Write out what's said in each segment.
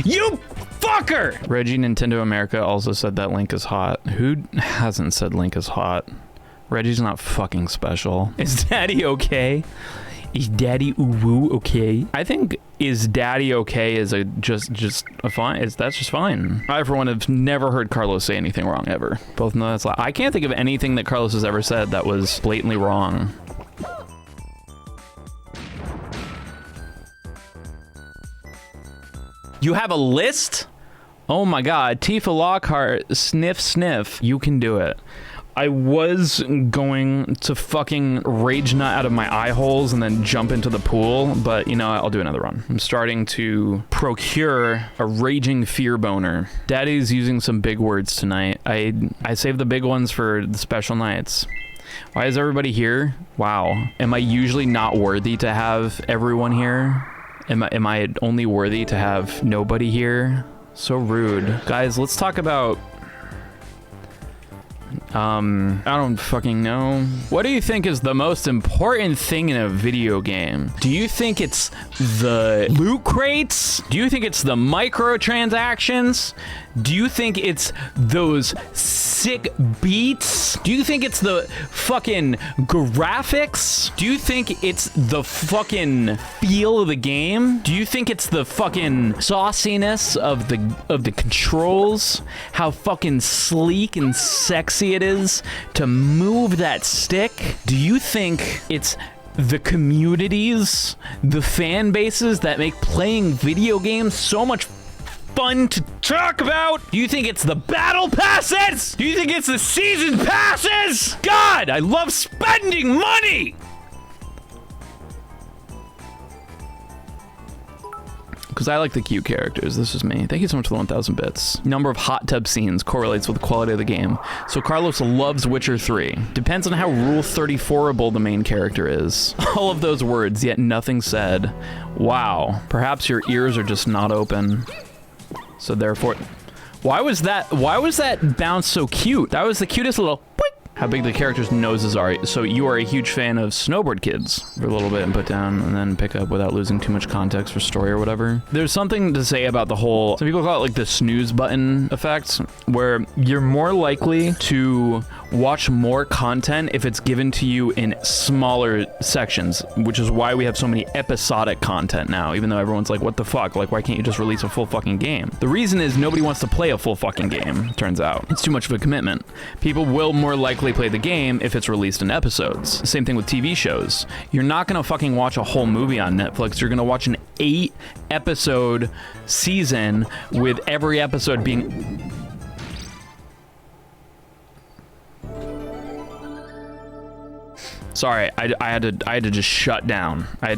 You fucker! Reggie Nintendo America also said that Link is hot. Who hasn't said Link is hot? Reggie's not fucking special. Is Daddy okay? Is Daddy Uwu okay? I think is Daddy okay is a just a fine. That's just fine. I for one have never heard Carlos say anything wrong ever. Both know that's I can't think of anything that Carlos has ever said that was blatantly wrong. You have a list? Oh my god, Tifa Lockhart, sniff sniff. You can do it. I was going to fucking rage nut out of my eye holes and then jump into the pool, but you know, I'll do another run. I'm starting to procure a raging fear boner. Daddy's using some big words tonight. I saved the big ones for the special nights. Why is everybody here? Wow. Am I usually not worthy to have everyone here? Am I only worthy to have nobody here? So rude. Guys, let's talk about I don't fucking know. What do you think is the most important thing in a video game? Do you think it's the loot crates? Do you think it's the microtransactions? Do you think it's those sick beats? Do you think it's the fucking graphics? Do you think it's the fucking feel of the game? Do you think it's the fucking sauciness of the controls? How fucking sleek and sexy it is to move that stick? Do you think it's the communities, the fan bases that make playing video games so much fun to talk about? Do you think it's the battle passes? Do you think it's the season passes? God, I love spending money! Because I like the cute characters. This is me. Thank you so much for the 1,000 bits. Number of hot tub scenes correlates with the quality of the game. So Carlos loves Witcher 3. Depends on how Rule 34able the main character is. All of those words, yet nothing said. Wow. Perhaps your ears are just not open. So therefore, why was that bounce so cute? That was the cutest little boink. How big the characters' noses are. So you are a huge fan of Snowboard Kids for a little bit and put down and then pick up without losing too much context for story or whatever. There's something to say about the whole, some people call it like the snooze button effect, where you're more likely to watch more content if it's given to you in smaller sections, which is why we have so many episodic content now, even though everyone's like, what the fuck? Like, why can't you just release a full fucking game? The reason is nobody wants to play a full fucking game, turns out. It's too much of a commitment. People will more likely play the game if it's released in episodes. Same thing with TV shows. You're not gonna fucking watch a whole movie on Netflix. You're gonna watch an 8-episode season with every episode being... Sorry, I had to just shut down. I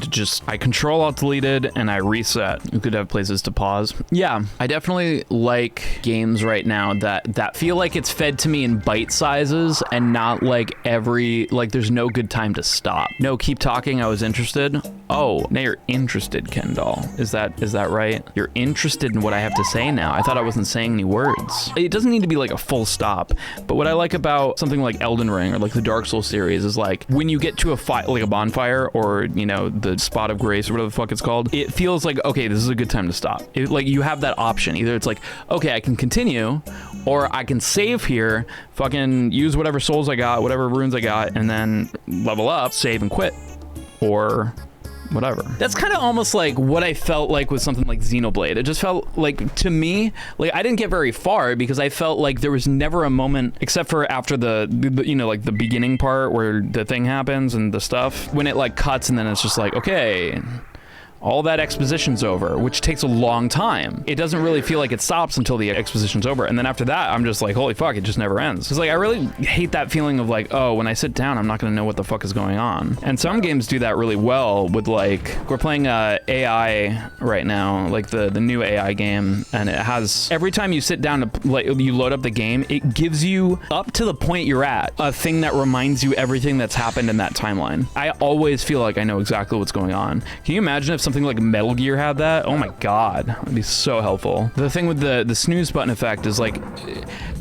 Control-Alt-Deleted and I reset. You could have places to pause. Yeah, I definitely like games right now that feel like it's fed to me in bite sizes and not like there's no good time to stop. No, keep talking, I was interested. Oh, now you're interested, Ken Doll. Is that right? You're interested in what I have to say now. I thought I wasn't saying any words. It doesn't need to be like a full stop, but what I like about something like Elden Ring or like the Dark Souls series is like when you get to like a bonfire or, you know, the spot of grace or whatever the fuck it's called, it feels like, okay, this is a good time to stop. Like you have that option. Either it's like, okay, I can continue, or I can save here, fucking use whatever souls I got, whatever runes I got, and then level up, save and quit, or whatever. That's kind of almost like what I felt like with something like Xenoblade. It just felt like, to me, like I didn't get very far because I felt like there was never a moment, except for after the you know, like the beginning part where the thing happens and the stuff, when it like cuts and then it's just like, okay, all that exposition's over, which takes a long time. It doesn't really feel like it stops until the exposition's over. And then after that, I'm just like, holy fuck, it just never ends. Cause like, I really hate that feeling of like, oh, when I sit down, I'm not gonna know what the fuck is going on. And some games do that really well with like, we're playing AI right now, like the new AI game. And it has, every time you sit down to like, you load up the game, it gives you up to the point you're at, a thing that reminds you everything that's happened in that timeline. I always feel like I know exactly what's going on. Can you imagine if something like Metal Gear had that? Oh my god, that'd be so helpful. The thing with the snooze button effect is like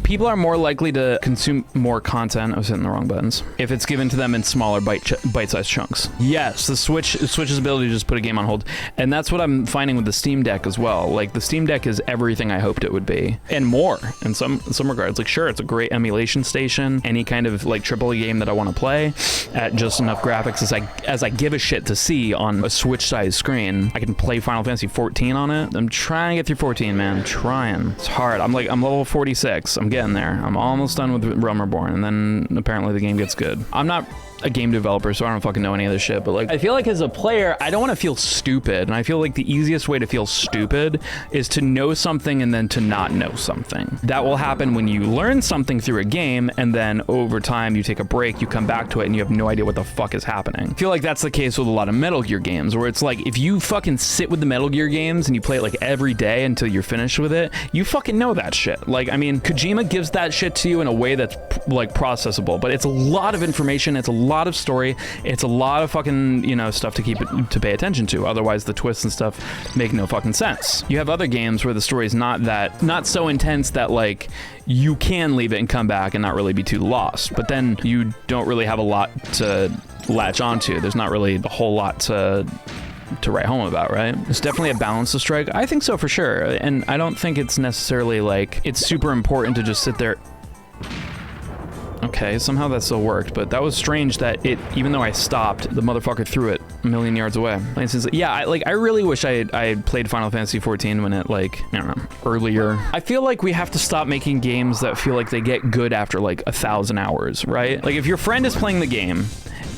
People are more likely to consume more content. I was hitting the wrong buttons. If it's given to them in smaller bite-sized chunks. Yes, the Switch's ability to just put a game on hold. And that's what I'm finding with the Steam Deck as well. Like, the Steam Deck is everything I hoped it would be. And more, in some regards. Like, sure, it's a great emulation station. Any kind of, like, AAA game that I want to play at just enough graphics as I give a shit to see on a Switch-sized screen. I can play Final Fantasy 14 on it. I'm trying to get through 14, man. I'm trying. It's hard. I'm level 46. I'm getting there. I'm almost done with Realm Reborn, and then apparently the game gets good. I'm not a game developer, so I don't fucking know any of this shit, but like, I feel like as a player, I don't want to feel stupid, and I feel like the easiest way to feel stupid is to know something and then to not know something. That will happen when you learn something through a game, and then over time you take a break, you come back to it, and you have no idea what the fuck is happening. I feel like that's the case with a lot of Metal Gear games, where it's like, if you fucking sit with the Metal Gear games and you play it like every day until you're finished with it, you fucking know that shit. Like, I mean, Kojima gives that shit to you in a way that's like processable, but it's a lot of information, it's a lot of story, it's a lot of fucking, you know, stuff to pay attention to. Otherwise the twists and stuff make no fucking sense. You have other games where the story is not so intense that like you can leave it and come back and not really be too lost, but then you don't really have a lot to latch onto. There's not really a whole lot to write home about, right? It's definitely a balance to strike. I think so, for sure. And I don't think it's necessarily like it's super important to just sit there. Okay, somehow that still worked, but that was strange that even though I stopped, the motherfucker threw it a million yards away. Yeah, I really wish I had played Final Fantasy 14 when it, like, I don't know, earlier. I feel like we have to stop making games that feel like they get good after like 1,000 hours, right? Like, if your friend is playing the game,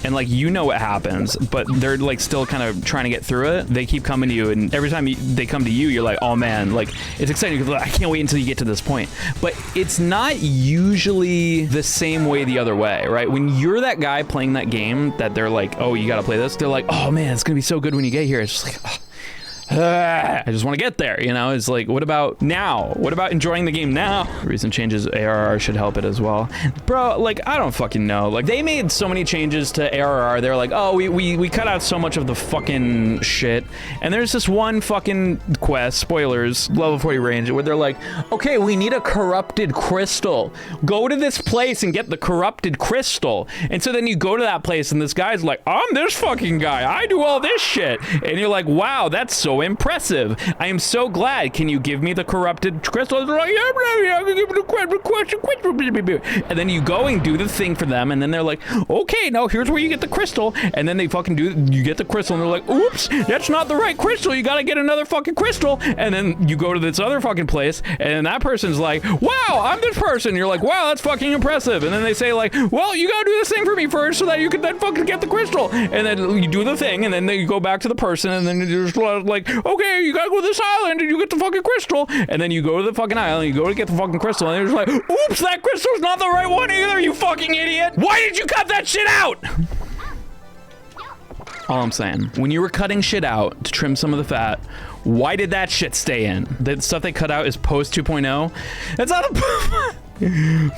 and like, you know what happens, but they're like still kind of trying to get through it, they keep coming to you, and every time they come to you, you're like, oh man, like, it's exciting because I can't wait until you get to this point. But it's not usually the same way the other way, right? When you're that guy playing that game that they're like, oh, you gotta play this, they're like, oh man, it's gonna be so good when you get here. It's just like, oh, I just want to get there, you know? It's like, what about now? What about enjoying the game now? Recent changes, ARR should help it as well. Bro, like, I don't fucking know. Like, they made so many changes to ARR. They're like, oh, we cut out so much of the fucking shit. And there's this one fucking quest, spoilers, level 40 range, where they're like, okay, we need a corrupted crystal. Go to this place and get the corrupted crystal. And so then you go to that place and this guy's like, I'm this fucking guy. I do all this shit. And you're like, wow, that's so impressive. I am so glad. Can you give me the corrupted crystal? They're like, yeah, I can give you the crystal. And then you go and do the thing for them, and then they're like, okay, now here's where you get the crystal. And then they fucking you get the crystal, and they're like, oops, that's not the right crystal. You gotta get another fucking crystal. And then you go to this other fucking place, and that person's like, wow, I'm this person. You're like, wow, that's fucking impressive. And then they say like, well, you gotta do this thing for me first so that you can then fucking get the crystal. And then you do the thing, and then you go back to the person, and then you're just like, okay, you gotta go to this island and you get the fucking crystal. And then you go to the fucking island, you go to get the fucking crystal, and they're just like, oops, that crystal's not the right one either, you fucking idiot. Why did you cut that shit out? All I'm saying, when you were cutting shit out to trim some of the fat, why did that shit stay in? The stuff they cut out is post 2.0. That's not a...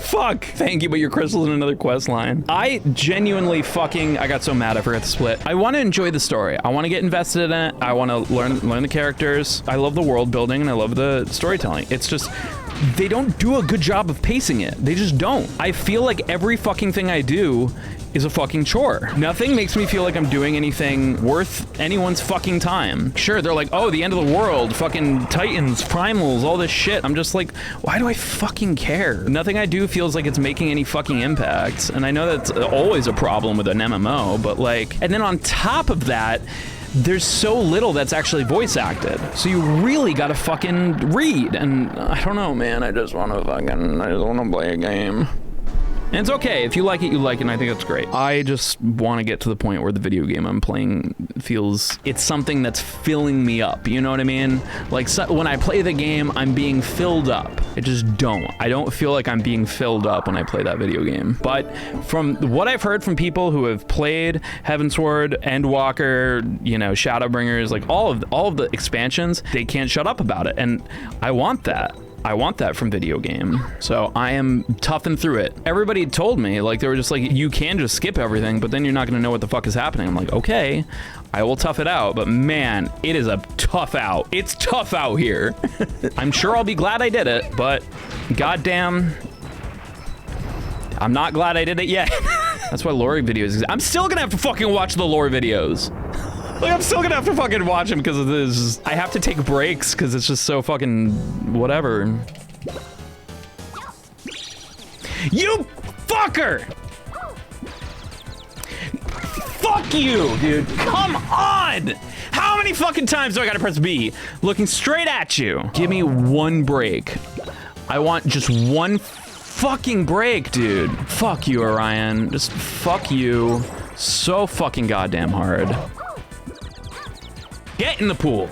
Fuck. Thank you, but your crystal's in another quest line. I genuinely I got so mad I forgot to split. I want to enjoy the story. I want to get invested in it. I want to learn the characters. I love the world building and I love the storytelling. It's just, they don't do a good job of pacing it. They just don't. I feel like every fucking thing I do is a fucking chore. Nothing makes me feel like I'm doing anything worth anyone's fucking time. Sure, they're like, oh, the end of the world, fucking titans, primals, all this shit. I'm just like, why do I fucking care? Nothing I do feels like it's making any fucking impact. And I know that's always a problem with an MMO, but like, and then on top of that, there's so little that's actually voice acted. So you really gotta fucking read. And I don't know, man, I just wanna play a game. And it's okay, if you like it, you like it, and I think that's great. I just want to get to the point where the video game I'm playing feels, it's something that's filling me up, you know what I mean? Like, when I play the game, I'm being filled up. I don't feel like I'm being filled up when I play that video game. But from what I've heard from people who have played Heavensward, Endwalker, you know, Shadowbringers, like all of the expansions, they can't shut up about it, and I want that. I want that from video game. So I am toughing through it. Everybody told me, like, they were just like, you can just skip everything, but then you're not gonna know what the fuck is happening. I'm like, okay, I will tough it out, but man, it is a tough out. It's tough out here. I'm sure I'll be glad I did it, but goddamn, I'm not glad I did it yet. That's why lore videos. I'm still gonna have to fucking watch the lore videos. Like, I'm still gonna have to fucking watch them because of this. I have to take breaks because it's just so fucking whatever. You fucker! Fuck you, dude. Come on! How many fucking times do I gotta press B? Looking straight at you. Give me one break. I want just one fucking break, dude. Fuck you, Orion. Just fuck you so fucking goddamn hard. Get in the pool.